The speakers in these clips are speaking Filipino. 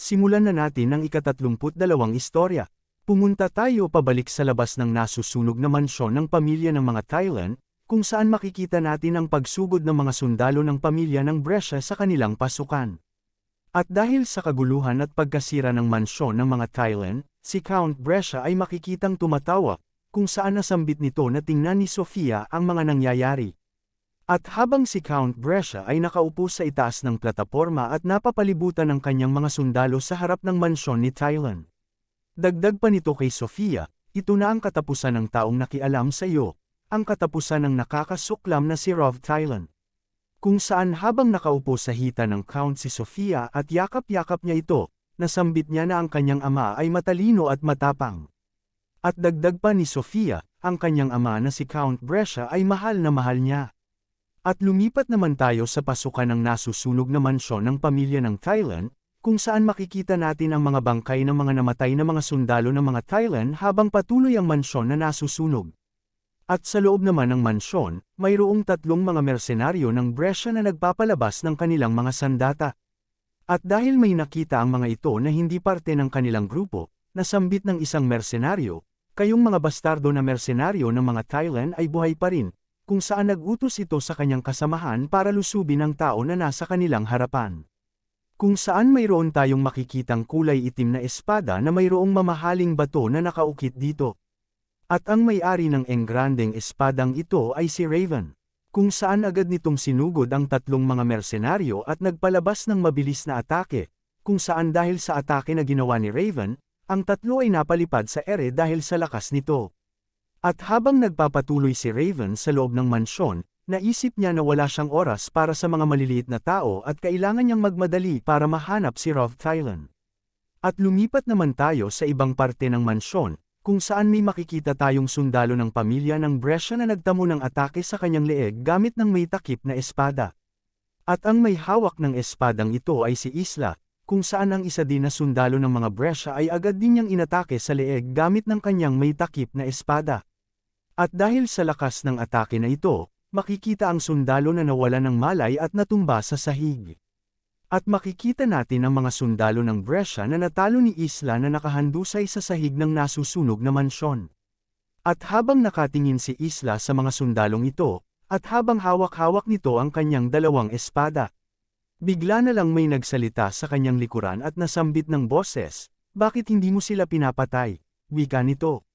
simulan na natin ang ika-32 istorya. Pumunta tayo pabalik sa labas ng nasusunog na mansyon ng pamilya ng mga Thailand, kung saan makikita natin ang pagsugod ng mga sundalo ng pamilya ng Brescia sa kanilang pasukan. At dahil sa kaguluhan at pagkasira ng mansyon ng mga Thailand, si Count Brescia ay makikitang tumatawa, kung saan nasambit nito na tingnan ni Sofia ang mga nangyayari. At habang si Count Brescia ay nakaupo sa itaas ng plataporma at napapalibutan ng kanyang mga sundalo sa harap ng mansyon ni Thailand. Dagdag pa nito kay Sofia, ito na ang katapusan ng taong nakialam sa iyo, ang katapusan ng nakakasuklam na si Rov Thailand. Kung saan habang nakaupo sa hita ng Count si Sofia at yakap-yakap niya ito, nasambit niya na ang kanyang ama ay matalino at matapang. At dagdag pa ni Sofia, ang kanyang ama na si Count Brescia ay mahal na mahal niya. At lumipat naman tayo sa pasukan ng nasusunog na mansyon ng pamilya ng Thailand, kung saan makikita natin ang mga bangkay ng mga namatay na mga sundalo ng mga Thailand habang patuloy ang mansyon na nasusunog. At sa loob naman ng mansyon, mayroong 3 mga mersenaryo ng Brescia na nagpapalabas ng kanilang mga sandata. At dahil may nakita ang mga ito na hindi parte ng kanilang grupo, nasambit ng isang mersenaryo, kayong mga bastardo na mersenaryo ng mga Thailand ay buhay pa rin, kung saan nag-utos ito sa kanyang kasamahan para lusubin ang tao na nasa kanilang harapan. Kung saan mayroon tayong makikitang kulay itim na espada na mayroong mamahaling bato na nakaukit dito. At ang may-ari ng engrandeng espadang ito ay si Raven, kung saan agad nitong sinugod ang 3 mga mersenaryo at nagpalabas ng mabilis na atake, kung saan dahil sa atake na ginawa ni Raven, ang 3 ay napalipad sa ere dahil sa lakas nito. At habang nagpapatuloy si Raven sa loob ng mansyon, naisip niya na wala siyang oras para sa mga maliliit na tao at kailangan niyang magmadali para mahanap si Rov Thailand. At lumipat naman tayo sa ibang parte ng mansyon, kung saan may makikita tayong sundalo ng pamilya ng Brescia na nagtamo ng atake sa kanyang leeg gamit ng may takip na espada. At ang may hawak ng espadang ito ay si Isla, kung saan ang isa din na sundalo ng mga Brescia ay agad din niyang inatake sa leeg gamit ng kanyang may takip na espada. At dahil sa lakas ng atake na ito, makikita ang sundalo na nawala ng malay at natumba sa sahig. At makikita natin ang mga sundalo ng Brescia na natalo ni Isla na nakahandusay sa sahig ng nasusunog na mansyon. At habang nakatingin si Isla sa mga sundalong ito, at habang hawak-hawak nito ang kanyang 2 espada, bigla na lang may nagsalita sa kanyang likuran at nasambit ng boses, "Bakit hindi mo sila pinapatay?" Wika nito.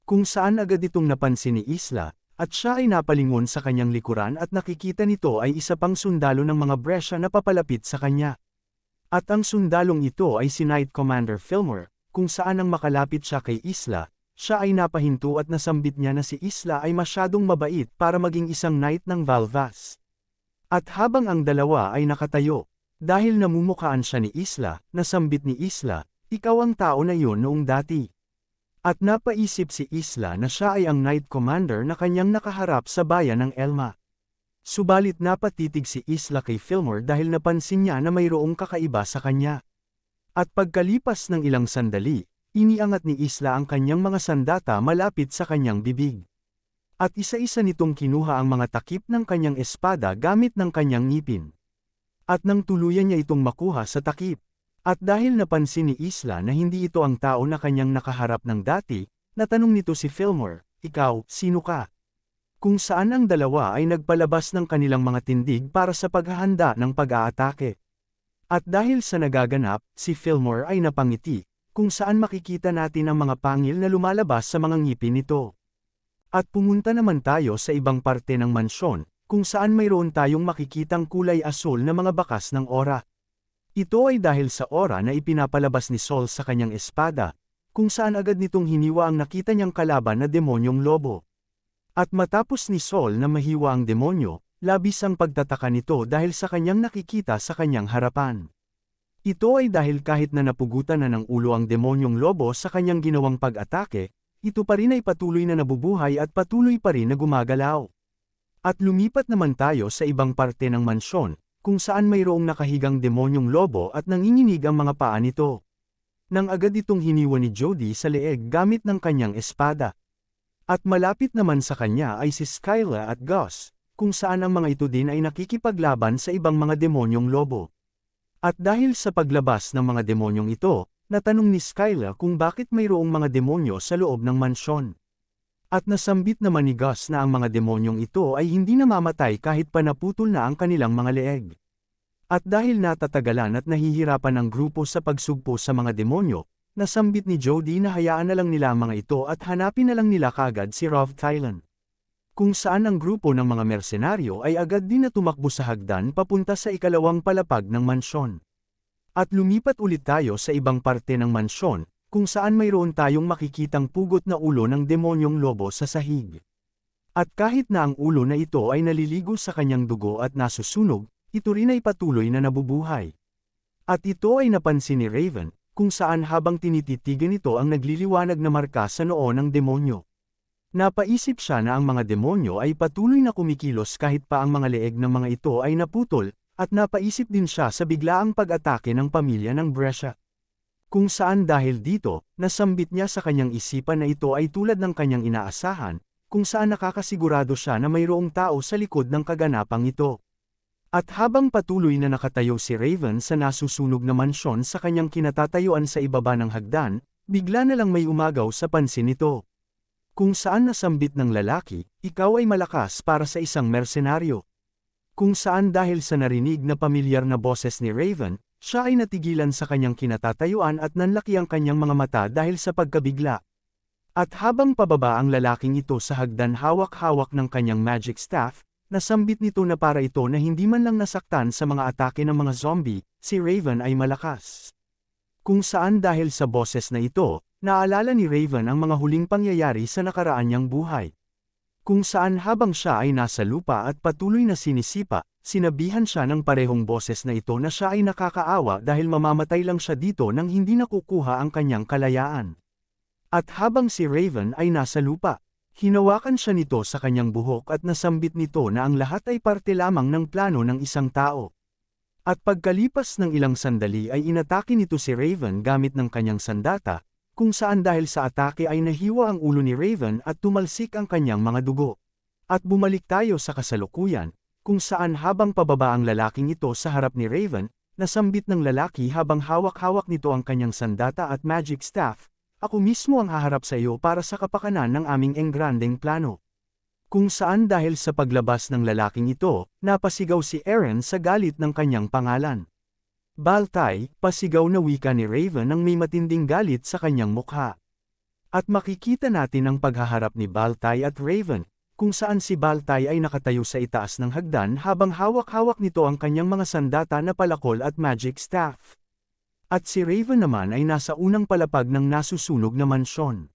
Kung saan agad itong napansin ni Isla, at siya ay napalingon sa kanyang likuran at nakikita nito ay isa pang sundalo ng mga Brescia na papalapit sa kanya. At ang sundalong ito ay si Knight Commander Fillmore, kung saan nang makalapit siya kay Isla, siya ay napahinto at nasambit niya na si Isla ay masyadong mabait para maging isang knight ng Valvas. At habang ang dalawa ay nakatayo, dahil namumukhaan siya ni Isla, nasambit ni Isla, "Ikaw ang tao na yun noong dati." At napaisip si Isla na siya ay ang Knight Commander na kanyang nakaharap sa bayan ng Elma. Subalit napatitig si Isla kay Fillmore dahil napansin niya na mayroong kakaiba sa kanya. At pagkalipas ng ilang sandali, iniangat ni Isla ang kanyang mga sandata malapit sa kanyang bibig. At isa-isa nitong kinuha ang mga takip ng kanyang espada gamit ng kanyang ngipin. At nang tuluyan niya itong makuha sa takip. At dahil napansin ni Isla na hindi ito ang tao na kanyang nakaharap ng dati, natanong nito si Fillmore, "Ikaw, sino ka?" Kung saan ang dalawa ay nagpalabas ng kanilang mga tindig para sa paghahanda ng pag-aatake. At dahil sa nagaganap, si Fillmore ay napangiti, kung saan makikita natin ang mga pangil na lumalabas sa mga ngipin nito. At pumunta naman tayo sa ibang parte ng mansyon, kung saan mayroon tayong makikitang kulay asul na mga bakas ng aura. Ito ay dahil sa aura na ipinapalabas ni Sol sa kanyang espada, kung saan agad nitong hiniwa ang nakita niyang kalaban na demonyong lobo. At matapos ni Sol na mahiwa ang demonyo, labis ang pagtataka nito dahil sa kanyang nakikita sa kanyang harapan. Ito ay dahil kahit na napugutan na ng ulo ang demonyong lobo sa kanyang ginawang pag-atake, ito pa rin ay patuloy na nabubuhay at patuloy pa rin na gumagalaw. At lumipat naman tayo sa ibang parte ng mansyon, kung saan mayroong nakahigang demonyong lobo at nanginginig ang mga paa nito. Nang agad itong hiniwa ni Jody sa leeg gamit ng kanyang espada. At malapit naman sa kanya ay si Skyla at Gus, kung saan ang mga ito din ay nakikipaglaban sa ibang mga demonyong lobo. At dahil sa paglabas ng mga demonyong ito, natanong ni Skyla kung bakit mayroong mga demonyo sa loob ng mansyon. At nasambit naman ni Gus na ang mga demonyong ito ay hindi namamatay kahit pa naputol na ang kanilang mga leeg. At dahil natatagalan at nahihirapan ang grupo sa pagsugpo sa mga demonyo, nasambit ni Jody na hayaan na lang nila ang mga ito at hanapin na lang nila kaagad si Rov Tylan. Kung saan ang grupo ng mga mersenaryo ay agad din na tumakbo sa hagdan papunta sa ikalawang palapag ng mansyon. At lumipat ulit tayo sa ibang parte ng mansyon, kung saan mayroon tayong makikitang pugot na ulo ng demonyong lobo sa sahig. At kahit na ang ulo na ito ay naliligo sa kanyang dugo at nasusunog, ito rin ay patuloy na nabubuhay. At ito ay napansin ni Raven, kung saan habang tinititigan ito ang nagliliwanag na marka sa noo ng demonyo. Napaisip siya na ang mga demonyo ay patuloy na kumikilos kahit pa ang mga leeg ng mga ito ay naputol, at napaisip din siya sa biglaang pag-atake ng pamilya ng Brescia. Kung saan dahil dito, nasambit niya sa kanyang isipan na ito ay tulad ng kanyang inaasahan, kung saan nakakasigurado siya na mayroong tao sa likod ng kaganapang ito. At habang patuloy na nakatayo si Raven sa nasusunog na mansyon sa kanyang kinatatayuan sa ibaba ng hagdan, bigla na lang may umagaw sa pansin nito. Kung saan nasambit ng lalaki, ikaw ay malakas para sa isang mersenaryo. Kung saan dahil sa narinig na pamilyar na boses ni Raven, siya ay natigilan sa kanyang kinatatayuan at nanlaki ang kanyang mga mata dahil sa pagkabigla. At habang pababa ang lalaking ito sa hagdan hawak-hawak ng kanyang magic staff, nasambit nito na para ito na hindi man lang nasaktan sa mga atake ng mga zombie, si Raven ay malakas. Kung saan dahil sa boses na ito, naalala ni Raven ang mga huling pangyayari sa nakaraan niyang buhay. Kung saan habang siya ay nasa lupa at patuloy na sinisipa, sinabihan siya ng parehong boses na ito na siya ay nakakaawa dahil mamamatay lang siya dito nang hindi nakukuha ang kanyang kalayaan. At habang si Raven ay nasa lupa, hinawakan siya nito sa kanyang buhok at nasambit nito na ang lahat ay parte lamang ng plano ng isang tao. At pagkalipas ng ilang sandali ay inatake nito si Raven gamit ng kanyang sandata, kung saan dahil sa atake ay nahiwa ang ulo ni Raven at tumalsik ang kanyang mga dugo. At bumalik tayo sa kasalukuyan, kung saan habang pababa ang lalaking ito sa harap ni Raven, nasambit ng lalaki habang hawak-hawak nito ang kanyang sandata at magic staff, ako mismo ang haharap sa iyo para sa kapakanan ng aming engrandeng plano. Kung saan dahil sa paglabas ng lalaking ito, napasigaw si Eren sa galit ng kanyang pangalan. Baltay, pasigaw na wika ni Raven nang may matinding galit sa kanyang mukha. At makikita natin ang paghaharap ni Baltay at Raven, kung saan si Baltay ay nakatayo sa itaas ng hagdan habang hawak-hawak nito ang kanyang mga sandata na palakol at magic staff. At si Raven naman ay nasa unang palapag ng nasusunog na mansyon.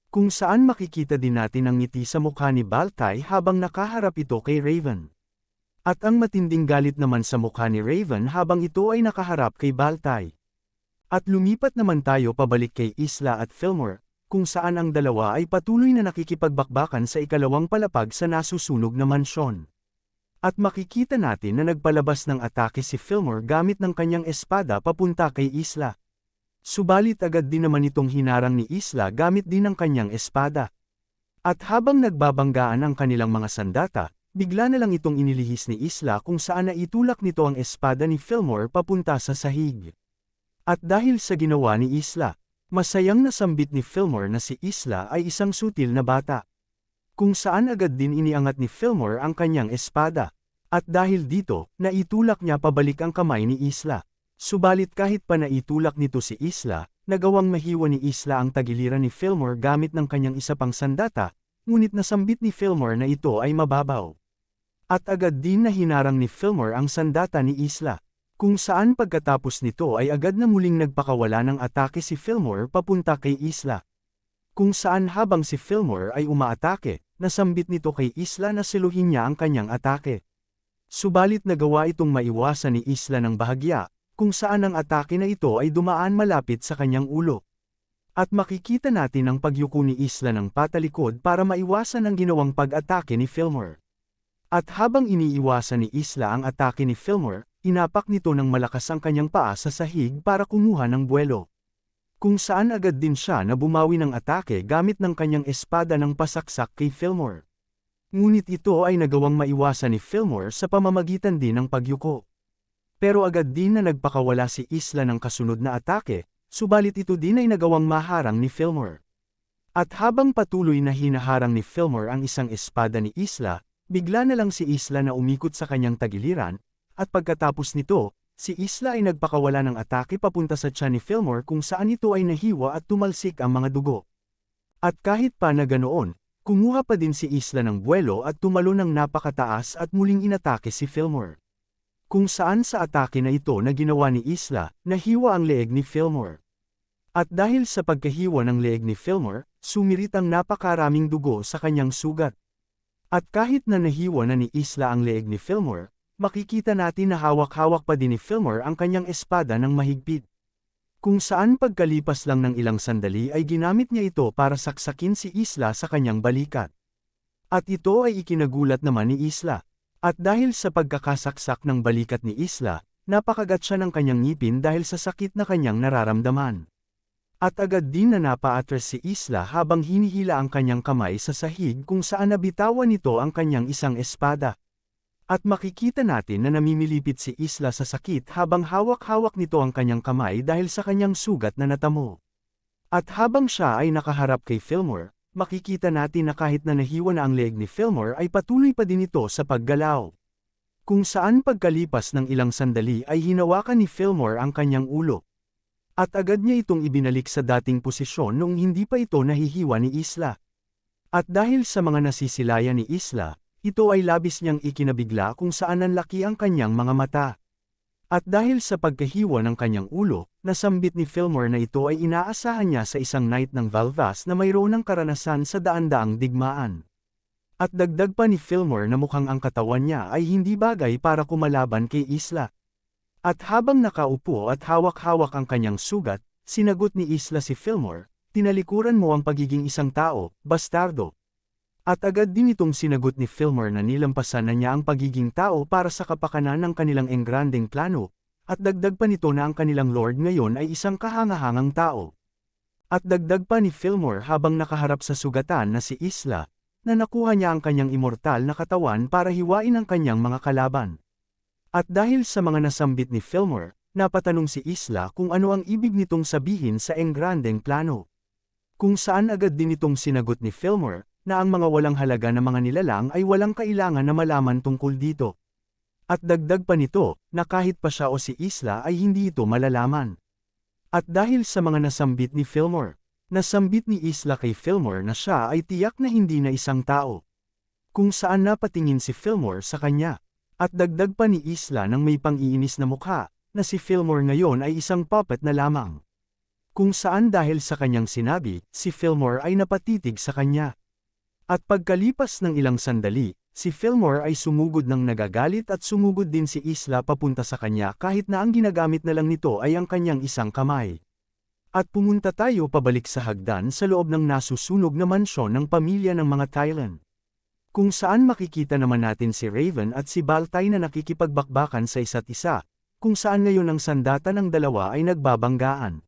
Kung saan makikita din natin ang ngiti sa mukha ni Baltay habang nakaharap ito kay Raven. At ang matinding galit naman sa mukha ni Raven habang ito ay nakaharap kay Baltay. At lumipat naman tayo pabalik kay Isla at Fillmore, kung saan ang dalawa ay patuloy na nakikipagbakbakan sa ikalawang palapag sa nasusunog na mansyon. At makikita natin na nagpalabas ng atake si Fillmore gamit ng kanyang espada papunta kay Isla. Subalit agad din naman itong hinarang ni Isla gamit din ang kanyang espada. At habang nagbabanggaan ang kanilang mga sandata, bigla na lang itong inilihis ni Isla kung saan naitulak nito ang espada ni Fillmore papunta sa sahig. At dahil sa ginawa ni Isla, masayang nasambit ni Fillmore na si Isla ay isang sutil na bata. Kung saan agad din iniangat ni Fillmore ang kanyang espada. At dahil dito, naitulak niya pabalik ang kamay ni Isla. Subalit kahit pa naitulak nito si Isla, nagawang mahiwa ni Isla ang tagiliran ni Fillmore gamit ng kanyang isa pang sandata, ngunit nasambit ni Fillmore na ito ay mababaw. At agad din na hinarang ni Fillmore ang sandata ni Isla, kung saan pagkatapos nito ay agad na muling nagpakawala ng atake si Fillmore papunta kay Isla. Kung saan habang si Fillmore ay umaatake, nasambit nito kay Isla na siluhin niya ang kanyang atake. Subalit nagawa itong maiwasan ni Isla ng bahagya, kung saan ang atake na ito ay dumaan malapit sa kanyang ulo. At makikita natin ang pagyuko ni Isla ng patalikod para maiwasan ang ginawang pag-atake ni Fillmore. At habang iniiwasan ni Isla ang atake ni Fillmore, inapak nito ng malakas ang kanyang paa sa sahig para kumuha ng buwelo. Kung saan agad din siya na bumawi ng atake gamit ng kanyang espada ng pasaksak kay Fillmore. Ngunit ito ay nagawang maiwasan ni Fillmore sa pamamagitan din ng pagyuko. Pero agad din na nagpakawala si Isla ng kasunod na atake, subalit ito din ay nagawang maharang ni Fillmore. At habang patuloy na hinaharang ni Fillmore ang isang espada ni Isla, bigla na lang si Isla na umikot sa kanyang tagiliran, at pagkatapos nito, si Isla ay nagpakawala ng atake papunta sa tiyan ni Fillmore kung saan ito ay nahiwa at tumalsik ang mga dugo. At kahit pa na ganoon, kumuha pa din si Isla ng buwelo at tumalon ng napakataas at muling inatake si Fillmore. Kung saan sa atake na ito na ginawa ni Isla, nahiwa ang leeg ni Fillmore. At dahil sa pagkahiwa ng leeg ni Fillmore, sumirit ang napakaraming dugo sa kanyang sugat. At kahit na nahiwa na ni Isla ang leeg ni Fillmore, makikita natin na hawak-hawak pa din ni Fillmore ang kanyang espada ng mahigpit. Kung saan pagkalipas lang ng ilang sandali ay ginamit niya ito para saksakin si Isla sa kanyang balikat. At ito ay ikinagulat naman ni Isla. At dahil sa pagkakasaksak ng balikat ni Isla, napakagat siya ng kanyang ngipin dahil sa sakit na kanyang nararamdaman. At agad din na napa-atras si Isla habang hinihila ang kanyang kamay sa sahig kung saan nabitawan nito ang kanyang isang espada. At makikita natin na namimilipit si Isla sa sakit habang hawak-hawak nito ang kanyang kamay dahil sa kanyang sugat na natamo. At habang siya ay nakaharap kay Fillmore, makikita natin na kahit na nahiwa na ang leeg ni Fillmore ay patuloy pa din ito sa paggalaw. Kung saan pagkalipas ng ilang sandali ay hinawakan ni Fillmore ang kanyang ulo. At agad niya itong ibinalik sa dating posisyon noong hindi pa ito nahihiwa ni Isla. At dahil sa mga nasisilayan ni Isla, ito ay labis niyang ikinabigla kung saan nanlaki ang kanyang mga mata. At dahil sa pagkahiwa ng kanyang ulo, nasambit ni Fillmore na ito ay inaasahan niya sa isang knight ng Valvas na mayroon ng karanasan sa daan-daang digmaan. At dagdag pa ni Fillmore na mukhang ang katawan niya ay hindi bagay para kumalaban kay Isla. At habang nakaupo at hawak-hawak ang kanyang sugat, sinagot ni Isla si Fillmore, "Tinalikuran mo ang pagiging isang tao, bastardo." At agad din itong sinagot ni Fillmore na nilampasan na niya ang pagiging tao para sa kapakanan ng kanilang engrandeng plano, at dagdag pa nito na ang kanilang lord ngayon ay isang kahangahangang tao. At dagdag pa ni Fillmore habang nakaharap sa sugatan na si Isla, na nakuha niya ang kanyang immortal na katawan para hiwain ang kanyang mga kalaban. At dahil sa mga nasambit ni Fillmore, napatanong si Isla kung ano ang ibig nitong sabihin sa engrandeng plano. Kung saan agad din itong sinagot ni Fillmore, na ang mga walang halaga na mga nilalang ay walang kailangan na malaman tungkol dito. At dagdag pa nito, na kahit pa siya o si Isla ay hindi ito malalaman. At dahil sa mga nasambit ni Fillmore, nasambit ni Isla kay Fillmore na siya ay tiyak na hindi na isang tao. Kung saan napatingin si Fillmore sa kanya. At dagdag pa ni Isla ng may pang-iinis na mukha, na si Fillmore ngayon ay isang puppet na lamang. Kung saan dahil sa kanyang sinabi, si Fillmore ay napatitig sa kanya. At pagkalipas ng ilang sandali, si Fillmore ay sumugod ng nagagalit at sumugod din si Isla papunta sa kanya kahit na ang ginagamit na lang nito ay ang kanyang isang kamay. At pumunta tayo pabalik sa hagdan sa loob ng nasusunog na mansyon ng pamilya ng mga Tylan. Kung saan makikita naman natin si Raven at si Baltay na nakikipagbakbakan sa isa't isa, kung saan ngayon ang sandata ng dalawa ay nagbabanggaan.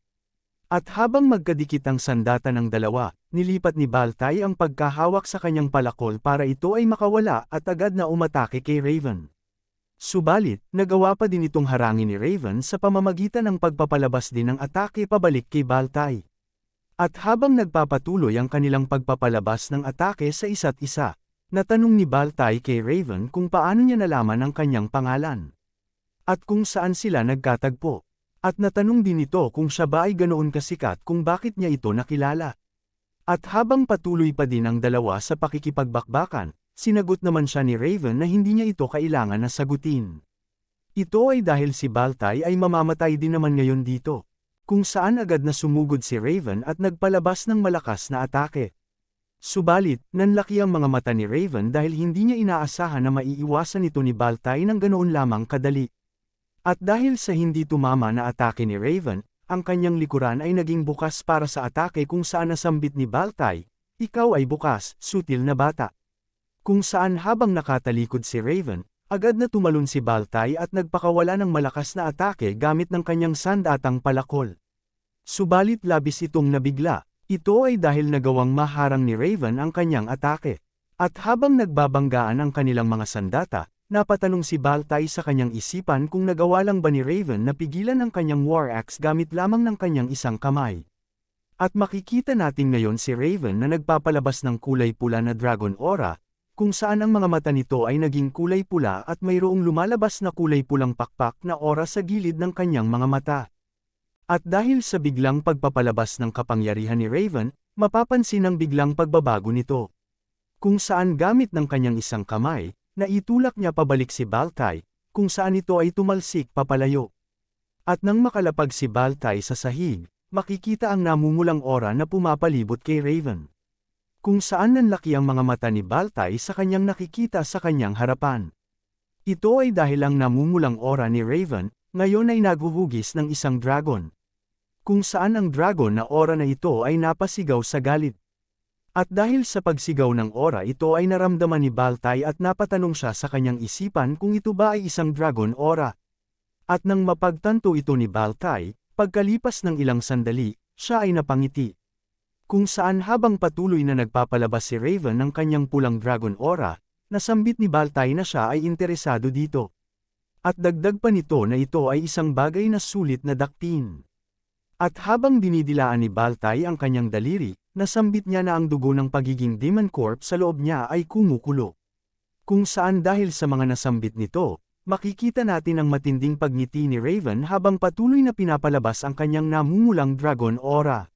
At habang magkadikit ang sandata ng dalawa, nilipat ni Baltay ang pagkahawak sa kanyang palakol para ito ay makawala at agad na umatake kay Raven. Subalit, nagawa pa din itong harangin ni Raven sa pamamagitan ng pagpapalabas din ng atake pabalik kay Baltay. At habang nagpapatuloy ang kanilang pagpapalabas ng atake sa isa't isa, natanong ni Baltay kay Raven kung paano niya nalaman ang kanyang pangalan. At kung saan sila nagkatagpo. At natanong din ito kung siya ba ay ganoon kasikat kung bakit niya ito nakilala. At habang patuloy pa din ang dalawa sa pakikipagbakbakan, sinagot naman siya ni Raven na hindi niya ito kailangan na sagutin. Ito ay dahil si Baltay ay mamamatay din naman ngayon dito. Kung saan agad na sumugod si Raven at nagpalabas ng malakas na atake. Subalit, nanlaki ang mga mata ni Raven dahil hindi niya inaasahan na maiiwasan ito ni Baltay ng ganoon lamang kadali. At dahil sa hindi tumama na atake ni Raven, ang kanyang likuran ay naging bukas para sa atake kung saan nasambit ni Baltay, "Ikaw ay bukas, sutil na bata." Kung saan habang nakatalikod si Raven, agad na tumalon si Baltay at nagpakawala ng malakas na atake gamit ng kanyang sandatang palakol. Subalit labis itong nabigla, ito ay dahil nagawang maharang ni Raven ang kanyang atake. At habang nagbabanggaan ang kanilang mga sandata, Napatanong si Baltay sa kanyang isipan kung nagawa lang ba ni Raven na pigilan ang kanyang war axe gamit lamang ng kanyang isang kamay. At makikita natin ngayon si Raven na nagpapalabas ng kulay pula na Dragon Aura, kung saan ang mga mata nito ay naging kulay pula at mayroong lumalabas na kulay pulang pakpak na aura sa gilid ng kanyang mga mata. At dahil sa biglang pagpapalabas ng kapangyarihan ni Raven, mapapansin ang biglang pagbabago nito. Kung saan gamit ng kanyang isang kamay, naitulak niya pabalik si Baltay, kung saan ito ay tumalsik papalayo. At nang makalapag si Baltay sa sahig, makikita ang namumulang aura na pumapalibot kay Raven. Kung saan nanlaki ang mga mata ni Baltay sa kanyang nakikita sa kanyang harapan. Ito ay dahil ang namumulang aura ni Raven, ngayon ay naghuhugis ng isang dragon. Kung saan ang dragon na aura na ito ay napasigaw sa galit. At dahil sa pagsigaw ng aura ito ay naramdaman ni Baltay at napatanong siya sa kanyang isipan kung ito ba ay isang dragon aura. At nang mapagtanto ito ni Baltay, pagkalipas ng ilang sandali, siya ay napangiti. Kung saan habang patuloy na nagpapalabas si Raven ng kanyang pulang dragon aura, nasambit ni Baltay na siya ay interesado dito. At dagdag pa nito na ito ay isang bagay na sulit na daktin. At habang dinidilaan ni Baltay ang kanyang daliri, nasambit niya na ang dugo ng pagiging Demon Corp sa loob niya ay kumukulo. Kung saan dahil sa mga nasambit nito, makikita natin ang matinding pagngiti ni Raven habang patuloy na pinapalabas ang kanyang namumulang dragon aura.